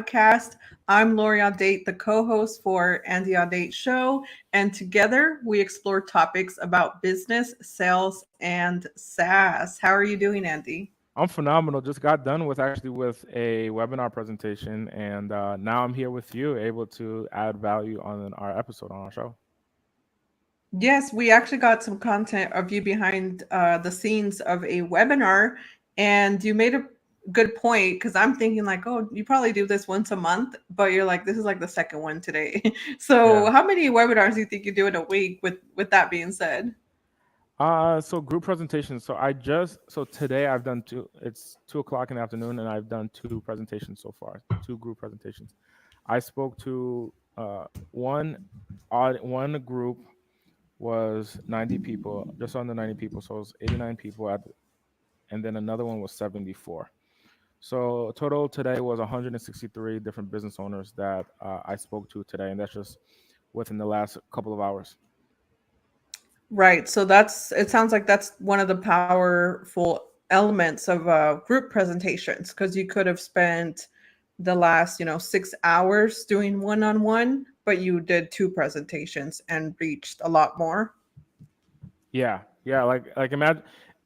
podcast. I'm Lori Audate, the co host for Andy Audate Show, and together we explore topics about business, sales, and SaaS. How are you doing, Andy? I'm phenomenal. Just got done with a webinar presentation, and now I'm here with you, able to add value on our episode on our show. Yes, we actually got some content of you behind the scenes of a webinar, and you made a good point because I'm thinking like, oh, you probably do this once a month, but you're like, this is like the second one today. So, Yeah. how many webinars do you think you do in a week? With that being said, So group presentations. So today I've done two. It's 2 o'clock in the afternoon, and I've done two presentations so far. Two group presentations. I spoke to one group was 90 people, just under 90 people. So it was 89 people and then another one was 74. So total today was 163 different business owners that I spoke to today, and that's just within the last couple of hours. right? So that's it. Sounds like that's one of the powerful elements of group presentations because you could have spent the last 6 hours doing one-on-one, but you did two presentations and reached a lot more. Yeah, yeah. Like imagine,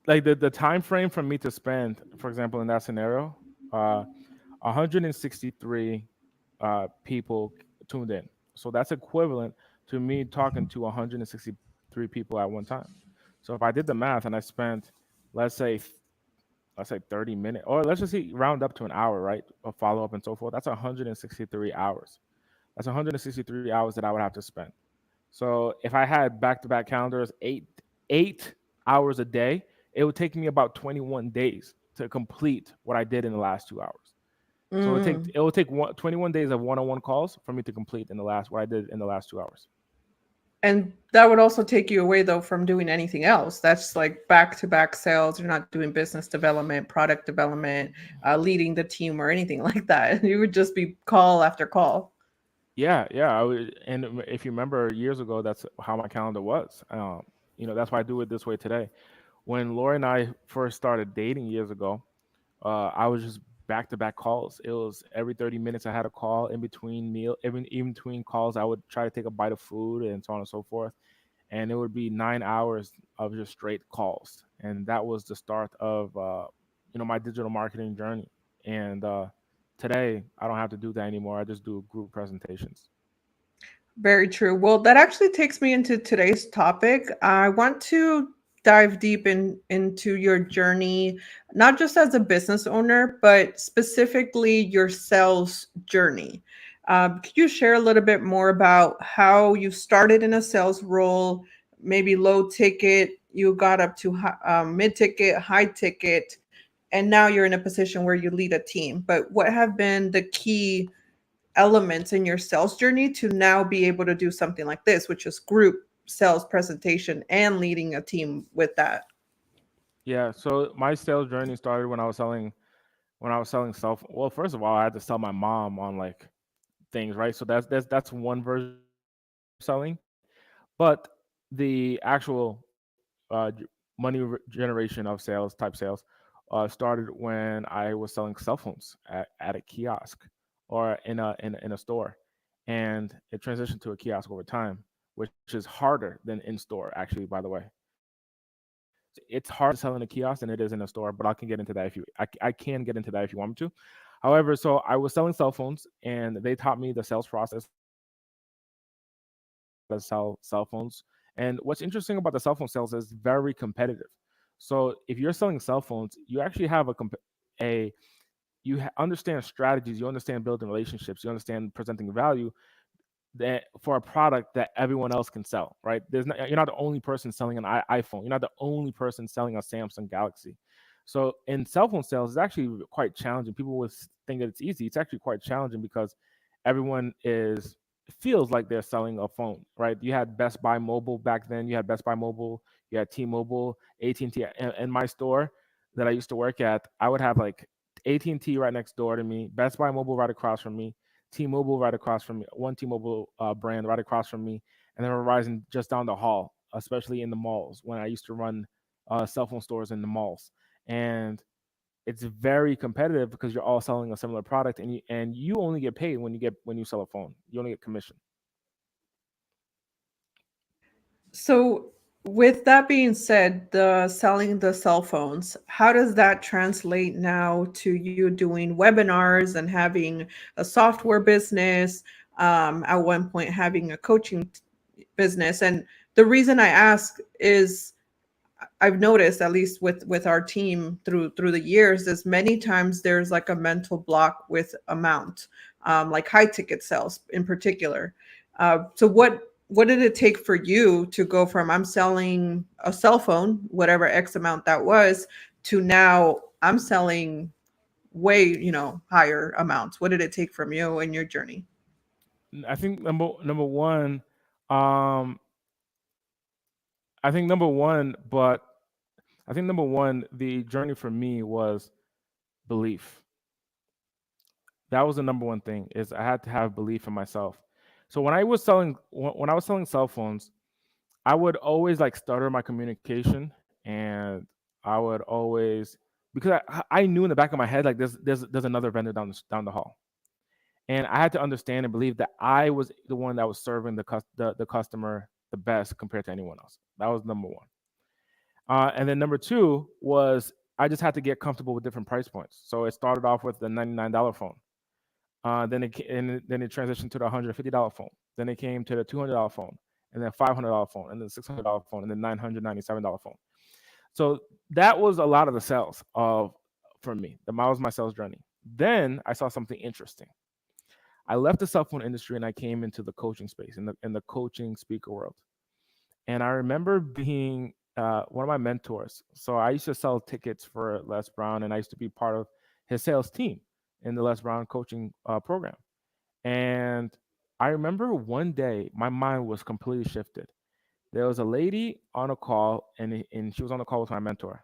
like the time frame for me to spend, for example, in that scenario, 163 people tuned in. So that's equivalent to me talking to 163 people at one time. So if I did the math and I spent, let's say, let's say 30 minutes, or let's just say round up to an hour, right? Of follow up and so forth. That's 163 hours. That's 163 hours that I would have to spend. So if I had back to back calendars, eight hours a day, it would take me about 21 days to complete what I did in the last 2 hours. So Mm. it will take 21 days of one on one calls for me to complete in the last what I did in the last 2 hours. And that would also take you away though from doing anything else. That's like back to back sales. You're not doing business development, product development, leading the team, or anything like that. You would just be call after call. Yeah, yeah. And if you remember years ago, that's how my calendar was. That's why I do it this way today. When Laura and I first started dating years ago, I was just back to back calls. It was every 30 minutes I had a call in between meal, even in between calls, I would try to take a bite of food and so on and so forth. And it would be 9 hours of just straight calls. And that was the start of my digital marketing journey. And today I don't have to do that anymore. I just do group presentations. Very true. Well, that actually takes me into today's topic. I want to dive deep into your journey, not just as a business owner, but specifically your sales journey. Could you share a little bit more about how you started in a sales role, maybe low ticket, you got up to mid ticket, high ticket, and now you're in a position where you lead a team? But what have been the key elements in your sales journey to now be able to do something like this, which is group sales presentation and leading a team with that? Yeah. So my sales journey started when I was selling self. Well, first of all, I had to sell my mom on like things, right? So that's one version of selling. But the actual generation of sales type sales started when I was selling cell phones at a kiosk or in a store, and it transitioned to a kiosk over time, which is harder than in store. Actually, by the way, it's harder to sell in a kiosk than it is in a store. But I can get into that if I can get into that if you want me to. However, so I was selling cell phones, and they taught me the sales process, how to sell cell phones. And what's interesting about the cell phone sales is very competitive. So if you're selling cell phones, you actually have a understand strategies, you understand building relationships, you understand presenting value that for a product that everyone else can sell, right? You're not the only person selling an iPhone. You're not the only person selling a Samsung Galaxy. So in cell phone sales, it's actually quite challenging. People would think that it's easy. It's actually quite challenging because everyone is feels like they're selling a phone, right? You had Best Buy Mobile back then. You had Best Buy Mobile. You had T-Mobile, AT&T. In my store that I used to work at, I would have like AT&T right next door to me, Best Buy Mobile right across from me, T-Mobile right across from me, one T-Mobile brand right across from me, and then Verizon just down the hall, especially in the malls when I used to run cell phone stores in the malls. And it's very competitive because you're all selling a similar product, and you only get paid when you sell a phone. You only get commission. So, with that being said, the selling the cell phones, how does that translate now to you doing webinars and having a software business? At one point, having a coaching business. And the reason I ask is I've noticed, at least with our team through the years, is many times there's like a mental block with amount, like high ticket sales in particular. So what did it take for you to go from I'm selling a cell phone, whatever X amount that was, to now I'm selling way, higher amounts? What did it take from you in your journey? I think number one, um, I think number one, but I think number one, the journey for me was belief. That was the number one thing, is I had to have belief in myself. So when I was selling cell phones, I would always like stutter my communication, and I would always, because I knew in the back of my head like there's another vendor down the hall, and I had to understand and believe that I was the one that was serving the customer the best compared to anyone else. That was number one. And then number two was I just had to get comfortable with different price points. So it started off with the $99 phone. Then it transitioned to the $150 phone. Then it came to the $200 phone, and then $500 phone, and then $600 phone, and then $997 phone. So that was a lot of the sales of for me. That was my sales journey. Then I saw something interesting. I left the cell phone industry and I came into the coaching space, in the coaching speaker world. And I remember being one of my mentors. So I used to sell tickets for Les Brown, and I used to be part of his sales team in the Les Brown coaching program. And I remember one day my mind was completely shifted. There was a lady on a call, and she was on the call with my mentor.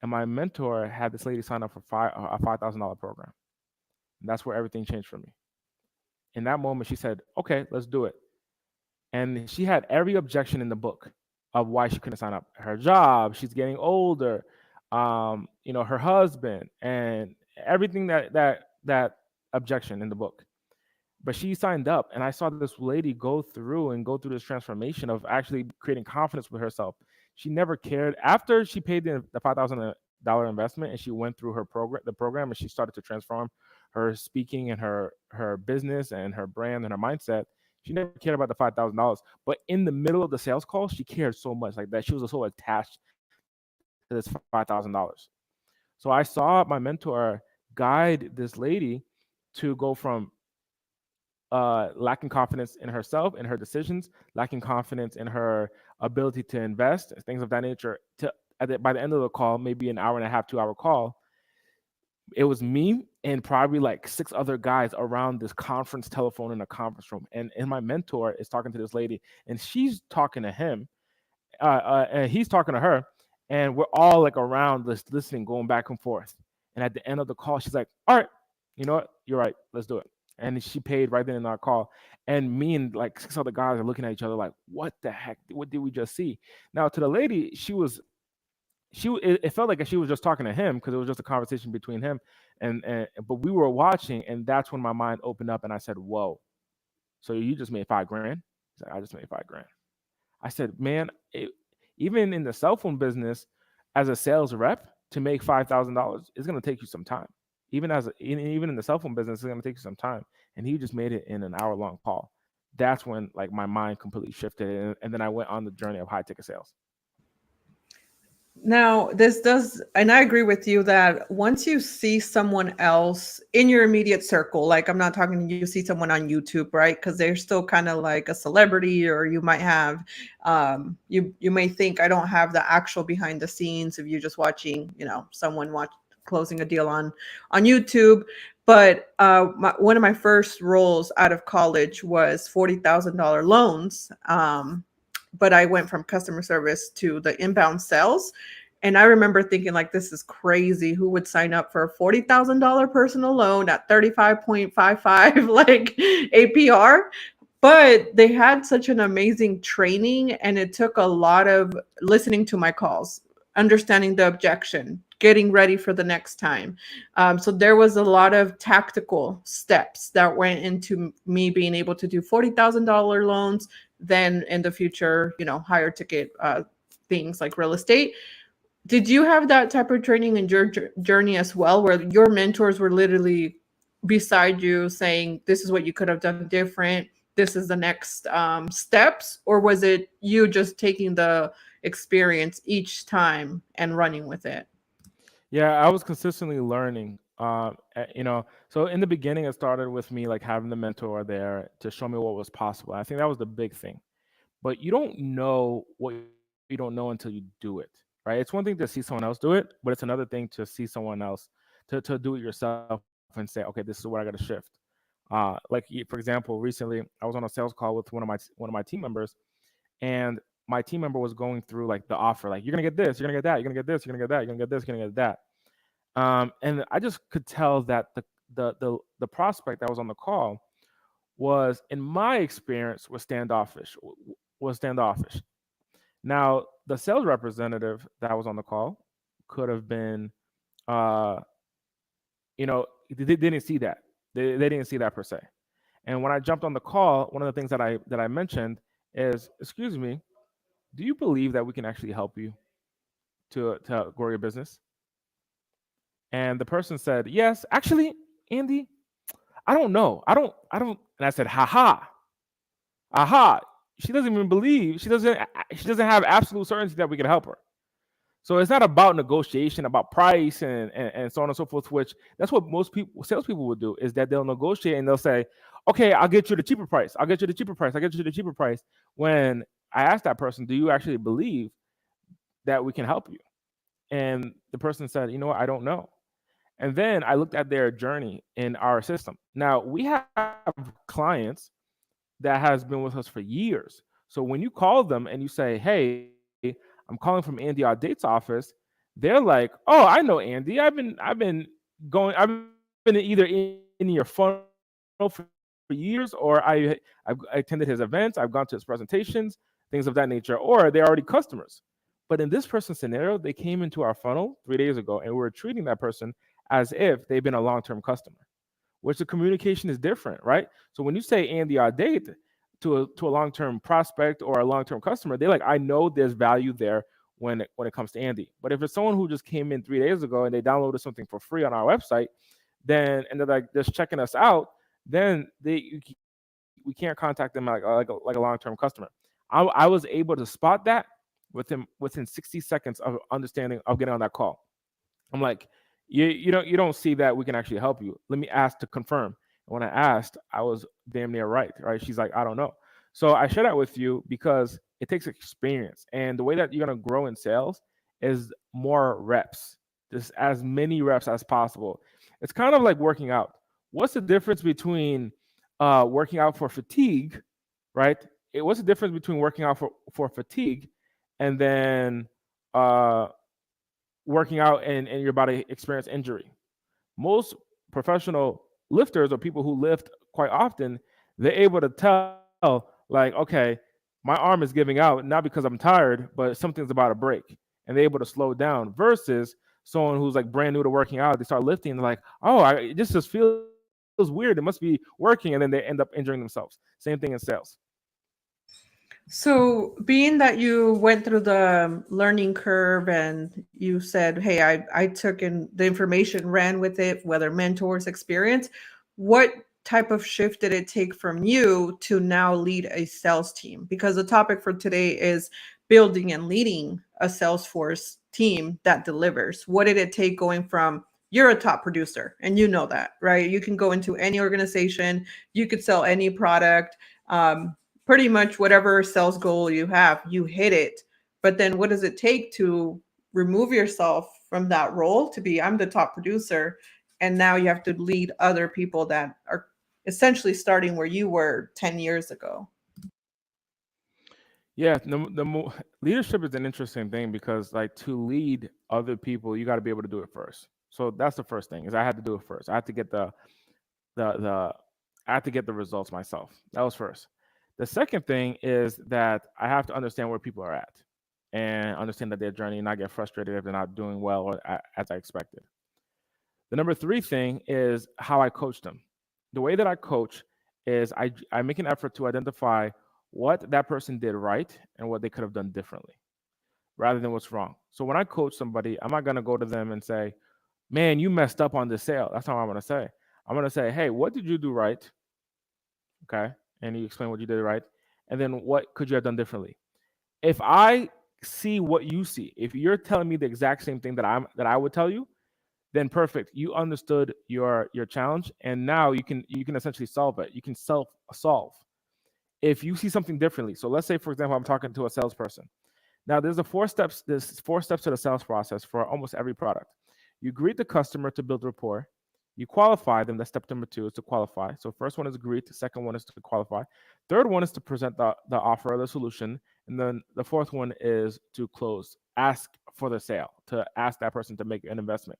And my mentor had this lady sign up for a $5,000 program. And that's where everything changed for me. In that moment, she said, "Okay, let's do it." And she had every objection in the book of why she couldn't sign up. Her job, she's getting older, her husband, and everything that objection in the book. But she signed up, and I saw this lady go through this transformation of actually creating confidence with herself. She never cared after she paid the $5,000 investment, and she went through the program, and she started to transform her speaking and her business and her brand and her mindset. She never cared about the $5,000, but in the middle of the sales call, she cared so much, like that she was so attached to this $5,000. So I saw my mentor guide this lady to go from lacking confidence in herself and her decisions, lacking confidence in her ability to invest, things of that nature. By the end of the call, maybe an hour and a half, 2 hour call, it was me and probably like six other guys around this conference telephone in a conference room. And my mentor is talking to this lady, and she's talking to him, and he's talking to her, and we're all like around listening, going back and forth. And at the end of the call, she's like, "All right, you know what? You're right. Let's do it." And she paid right then in our call. And me and like six other guys are looking at each other like, "What the heck? What did we just see?" Now to the lady, it felt like she was just talking to him because it was just a conversation between him and but we were watching, and that's when my mind opened up and I said, "Whoa, so you just made 5 grand?" He's like, "I just made 5 grand." I said, "Man, even in the cell phone business, as a sales rep, to make $5,000 is going to take you some time. Even in the cell phone business, it's going to take you some time." And he just made it in an hour long call. That's when like my mind completely shifted, and then I went on the journey of high ticket sales. Now, this does, and I agree with you that once you see someone else in your immediate circle, like I'm not talking, you see someone on YouTube, right? Because they're still kind of like a celebrity, or you might have, you may think I don't have the actual behind the scenes if you're just watching, someone closing a deal on YouTube. But one of my first roles out of college was $40,000 loans. But I went from customer service to the inbound sales. And I remember thinking like, this is crazy. Who would sign up for a $40,000 personal loan at 35.55 like APR? But they had such an amazing training, and it took a lot of listening to my calls, understanding the objection, getting ready for the next time. So there was a lot of tactical steps that went into me being able to do $40,000 loans, then in the future, higher ticket things like real estate. Did you have that type of training in your journey as well, where your mentors were literally beside you saying, this is what you could have done different, this is the next steps? Or was it you just taking the experience each time and running with it? Yeah, I was consistently learning. So in the beginning, it started with me like having the mentor there to show me what was possible. I think that was the big thing. But you don't know what you don't know until you do it, right? It's one thing to see someone else do it, but it's another thing to see someone else to do it yourself and say, okay, this is what I got to shift. For example, recently I was on a sales call with one of my team members, and my team member was going through like the offer, like you're gonna get this, you're gonna get that, you're gonna get this, you're gonna get that, you're gonna get this, you're gonna get that. And I just could tell that the prospect that was on the call was, in my experience, was standoffish. Now, the sales representative that was on the call could have been, uh, they didn't see that. They didn't see that per se. And when I jumped on the call, one of the things that I mentioned is, "Excuse me, do you believe that we can actually help you to grow your business?" And the person said, "Yes, actually, Andy, I don't know. I don't." And I said, "Ha ha, aha." She doesn't even believe. She doesn't have absolute certainty that we can help her. So it's not about negotiation, about price and so on and so forth, which that's what most people, salespeople would do, is that they'll negotiate and they'll say, okay, I'll get you the cheaper price. I'll get you the cheaper price. I'll get you the cheaper price. When I asked that person, do you actually believe that we can help you? And the person said, you know what, I don't know. And then I looked at their journey in our system. Now we have clients that has been with us for years. So when you call them and you say, "Hey, I'm calling from Andy Audate's office," they're like, "Oh, I know Andy. I've been either in your funnel for years, or I've attended his events. I've gone to his presentations, things of that nature, or they're already customers." But in this person's scenario, they came into our funnel 3 days ago, and we were treating that person as if they've been a long-term customer, which the communication is different, right? So when you say Andy Audate to a long-term prospect or a long-term customer, they're like, I know there's value there when it comes to Andy. But if it's someone who just came in 3 days ago and they downloaded something for free on our website, then and they're like just checking us out, then we can't contact them like a long-term customer. I was able to spot that within 60 seconds of understanding of getting on that call. I'm like, you don't see that we can actually help you. Let me ask to confirm. And when I asked, I was damn near right. Right? She's like, I don't know. So I share that with you because it takes experience, and the way that you're gonna grow in sales is more reps, just as many reps as possible. It's kind of like working out. What's the difference between working out for fatigue, right? What's the difference between working out for fatigue and then uh, working out and your body experience injury? Most professional lifters or people who lift quite often, they're able to tell, like, okay, my arm is giving out, not because I'm tired, but something's about to break. And they're able to slow down versus someone who's like brand new to working out. They start lifting, they're like, oh, it just feels weird. It must be working. And then they end up injuring themselves. Same thing in sales. So, being that you went through the learning curve and you said, "Hey, I took in the information, ran with it, whether mentors, experience," what type of shift did it take from you to now lead a sales team? Because the topic for today is building and leading a Salesforce team that delivers. What did it take going from you're a top producer and you know that, right? You can go into any organization, you could sell any product. Pretty much whatever sales goal you have, you hit it. But then what does it take to remove yourself from that role to be, I'm the top producer, and now you have to lead other people that are essentially starting where you were 10 years ago? Yeah, leadership is an interesting thing because, like, to lead other people, you got to be able to do it first. So that's the first thing, is I had to do it first. I had to get the I have to get the results myself. That was first. The second thing is that I have to understand where people are at. and understand that their journey and not get frustrated if they're not doing well or as I expected. The number three thing is how I coach them. The way that I coach is I make an effort to identify what that person did right and what they could have done differently rather than what's wrong. So when I coach somebody, I'm not going to go to them and say, man, you messed up on this sale. That's not what I'm going to say. I'm going to say, hey, what did you do right? Okay. And you explain what you did right. And then what could you have done differently? If I see what you see, if you're telling me the exact same thing that I would tell you, then perfect. You understood your challenge, and now you can essentially solve it. You can self solve. If you see something differently, so let's say for example, I'm talking to a salesperson. Now there's 4 steps to the sales process for almost every product. You greet the customer to build rapport. You qualify them. That's step number 2 is to qualify. So first one is greet, the second one is to qualify. Third one is to present the offer or the solution. And then the fourth one is to close, ask for the sale, to ask that person to make an investment.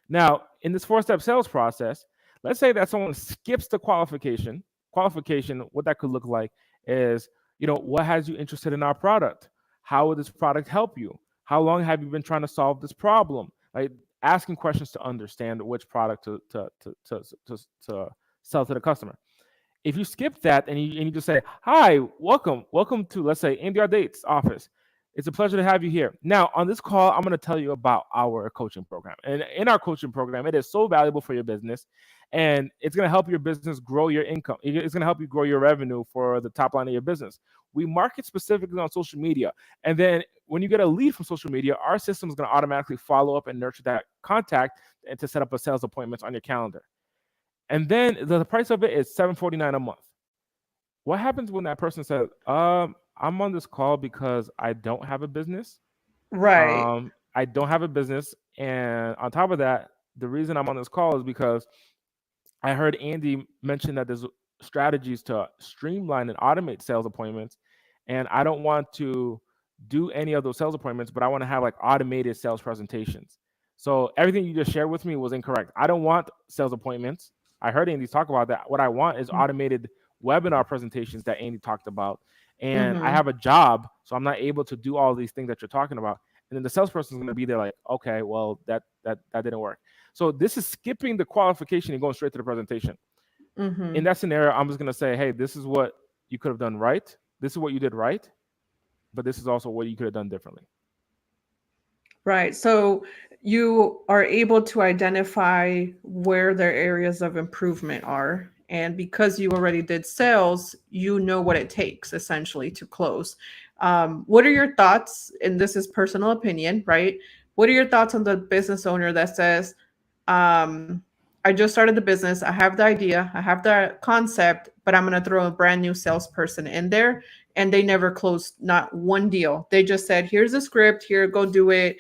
Now, in this 4-step sales process, let's say that someone skips the qualification. Qualification, what that could look like is, what has you interested in our product? How will this product help you? How long have you been trying to solve this problem? Like asking questions to understand which product to sell to the customer. If you skip that and you just say, hi, welcome to, let's say, Andy Audate's office. It's a pleasure to have you here. Now, on this call, I'm going to tell you about our coaching program. And in our coaching program, it is so valuable for your business, and it's going to help your business grow your income. It's going to help you grow your revenue for the top line of your business. We market specifically on social media. And then when you get a lead from social media, our system is going to automatically follow up and nurture that contact and to set up a sales appointment on your calendar. And then the price of it is $749 a month. What happens when that person says, I'm on this call because I don't have a business. Right. I don't have a business. And on top of that, the reason I'm on this call is because I heard Andy mention that there's strategies to streamline and automate sales appointments. And I don't want to do any of those sales appointments, but I want to have like automated sales presentations. So everything you just shared with me was incorrect. I don't want sales appointments. I heard Andy talk about that. What I want is automated webinar presentations that Andy talked about. And I have a job, so I'm not able to do all these things that you're talking about. And then the salesperson is going to be there like, okay, well, that didn't work. So this is skipping the qualification and going straight to the presentation. In that scenario, I'm just going to say, hey, this is what you could have done right. This is what you did right. But this is also what you could have done differently. Right. So you are able to identify where their areas of improvement are. And because you already did sales, you know what it takes essentially to close. What are your thoughts? And this is personal opinion, right? What are your thoughts on the business owner that says, I just started the business. I have the idea. I have the concept, but I'm going to throw a brand new salesperson in there. And they never closed not one deal. They just said, here's the script. Here, go do it.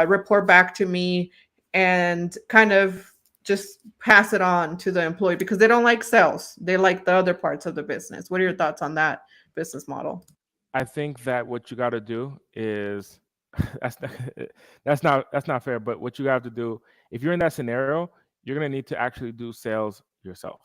Report back to me and kind of just pass it on to the employee because they don't like sales. They like the other parts of the business. What are your thoughts on that business model? I think that what you got to do is that's not, that's not fair. But what you have to do, if you're in that scenario, you're gonna need to actually do sales yourself.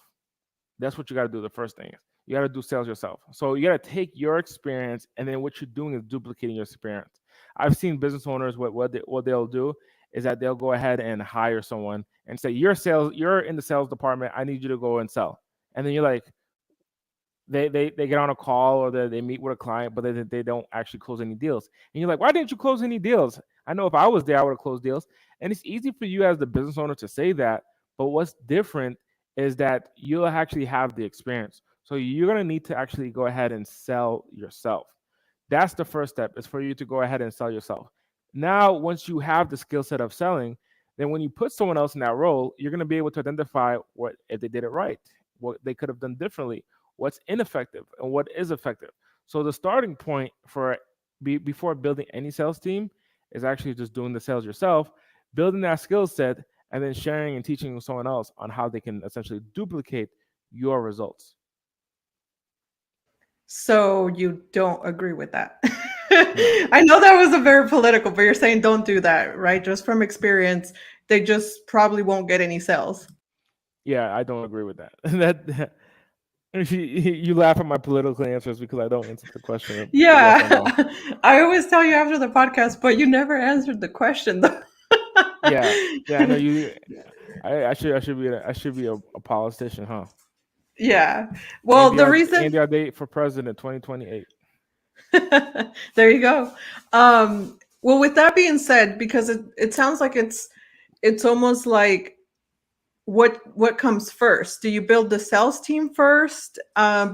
That's what you got to do. The first thing is you got to do sales yourself. So you got to take your experience, and then what you're doing is duplicating your experience. I've seen business owners what they'll do is that they'll go ahead and hire someone and say, you're in the sales department. I need you to go and sell. And then you're like, they get on a call or they meet with a client, but they don't actually close any deals. And you're like, why didn't you close any deals? I know if I was there, I would have closed deals. And it's easy for you as the business owner to say that, but what's different is that you'll actually have the experience. So you're going to need to actually go ahead and sell yourself. That's the first step, is for you to go ahead and sell yourself. Now, once you have the skill set of selling, then when you put someone else in that role, you're going to be able to identify what if they did it right, what they could have done differently, what's ineffective, and what is effective. So the starting point for before building any sales team is actually just doing the sales yourself, building that skill set, and then sharing and teaching someone else on how they can essentially duplicate your results. So you don't agree with that? I know that was a very political, but you're saying don't do that, right? Just from experience, they just probably won't get any sales. Yeah, I don't agree with that. that You laugh at my political answers because I don't answer the question of yes or Yeah, no. I always tell you after the podcast, but you never answered the question though. Yeah, yeah, I know you. I should be a politician, huh? Yeah. Well, Andy the Andy reason Audate for president 2028. there you go. Well, with that being said, because it sounds like it's almost like what comes first? Do you build the sales team first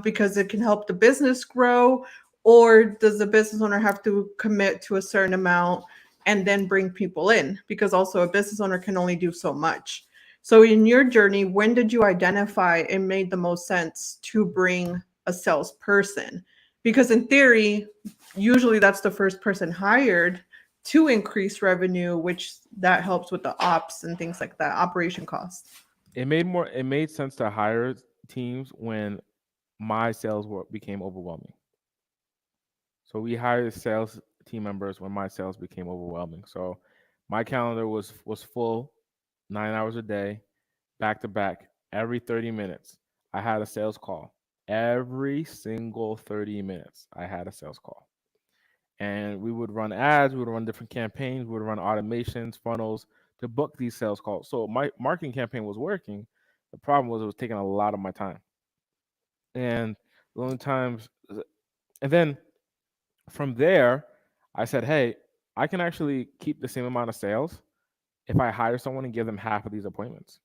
because it can help the business grow, or does the business owner have to commit to a certain amount and then bring people in? Because also a business owner can only do so much. So in your journey, when did you identify it made the most sense to bring a salesperson? Because in theory, usually that's the first person hired to increase revenue, which that helps with the ops and things like that, operation costs. It made sense to hire teams when my sales work became overwhelming. So we hired sales team members when my sales became overwhelming. So my calendar was full, 9 hours a day, back to back. Every 30 minutes, I had a sales call. Every single 30 minutes, I had a sales call. And we would run ads, we would run different campaigns, we would run automations, funnels to book these sales calls. So my marketing campaign was working. The problem was it was taking a lot of my time. And the only times, and then from there, I said, hey, I can actually keep the same amount of sales if I hire someone and give them half of these appointments.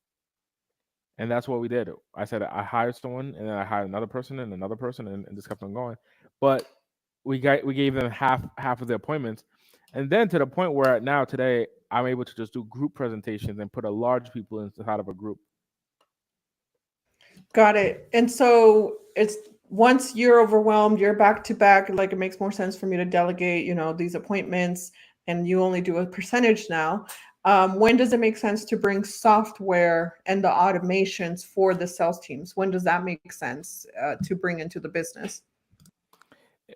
And that's what we did. I said I hired someone and then I hired another person and just kept on going. But we gave them half of the appointments. And then to the point where now today I'm able to just do group presentations and put a large people inside of a group. Got it. And so it's once you're overwhelmed, you're back to back, like it makes more sense for me to delegate, these appointments and you only do a percentage now. When does it make sense to bring software and the automations for the sales teams? When does that make sense to bring into the business?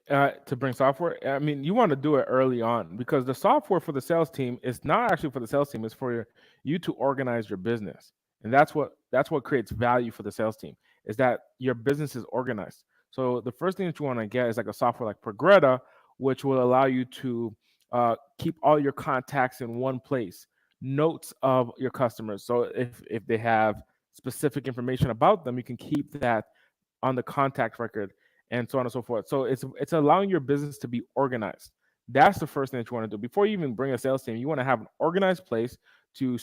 To bring software, I mean, you want to do it early on because the software for the sales team is not actually for the sales team; it's for you to organize your business, and that's what creates value for the sales team is that your business is organized. So the first thing that you want to get is like a software like Progretta, which will allow you to keep all your contacts in one place, notes of your customers. So if they have specific information about them, you can keep that on the contact record and so on and so forth. So it's allowing your business to be organized. That's the first thing that you want to do before you even bring a sales team. You want to have an organized place to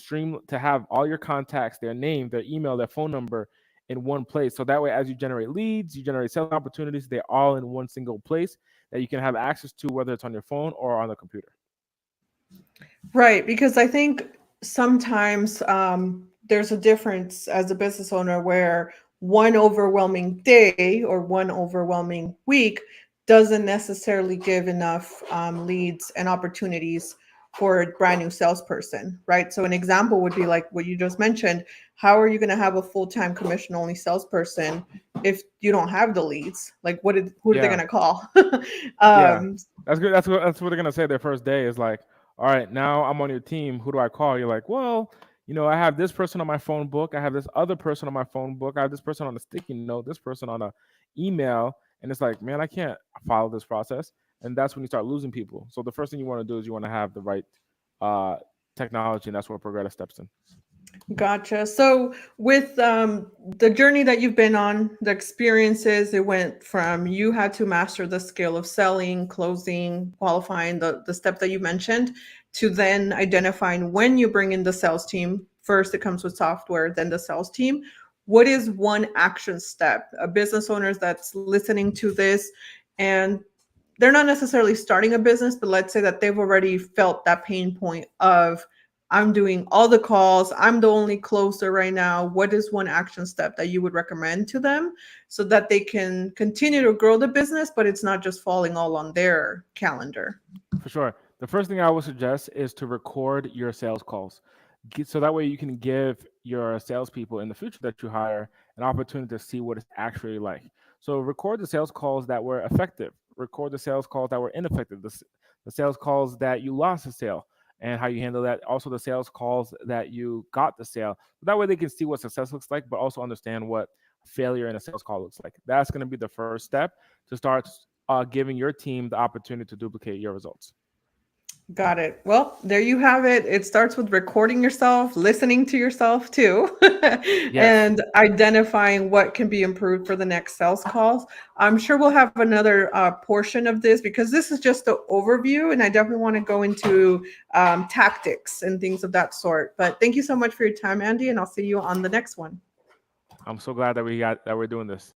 have all your contacts, their name, their email, their phone number in one place. So that way, as you generate leads, you generate sales opportunities, they're all in one single place that you can have access to, whether it's on your phone or on the computer. Right, because I think sometimes there's a difference as a business owner where one overwhelming day or one overwhelming week doesn't necessarily give enough leads and opportunities for a brand new salesperson, right? So an example would be like what you just mentioned. How are you going to have a full-time commission only salesperson if you don't have the leads? Like who are they going Yeah, to call? yeah, um, that's good. That's what they're gonna say. Their first day is like, all right, now I'm on your team. Who do I call? You're like, well, I have this person on my phone book. I have this other person on my phone book. I have this person on a sticky note. This person on a email, and it's like, man, I can't follow this process. And that's when you start losing people. So the first thing you want to do is you want to have the right uh, technology, and that's where Progretta steps in. Gotcha. So, with the journey that you've been on, the experiences, it went from you had to master the skill of selling, closing, qualifying, the step that you mentioned, to then identifying when you bring in the sales team. First, it comes with software, then the sales team. What is one action step? A business owner that's listening to this and they're not necessarily starting a business, but let's say that they've already felt that pain point of I'm doing all the calls, I'm the only closer right now. What is one action step that you would recommend to them so that they can continue to grow the business, but it's not just falling all on their calendar? For sure. The first thing I would suggest is to record your sales calls. So that way you can give your salespeople in the future that you hire an opportunity to see what it's actually like. So record the sales calls that were effective, record the sales calls that were ineffective, the sales calls that you lost a sale, and how you handle that. Also, the sales calls that you got the sale. That way, they can see what success looks like, but also understand what failure in a sales call looks like. That's going to be the first step to start giving your team the opportunity to duplicate your results. Got it. Well, there you have it. It starts with recording yourself, listening to yourself too, Yes. and identifying what can be improved for the next sales calls. I'm sure we'll have another portion of this because this is just the overview, and I definitely want to go into tactics and things of that sort. But thank you so much for your time, Andy, and I'll see you on the next one. I'm so glad that we're doing this.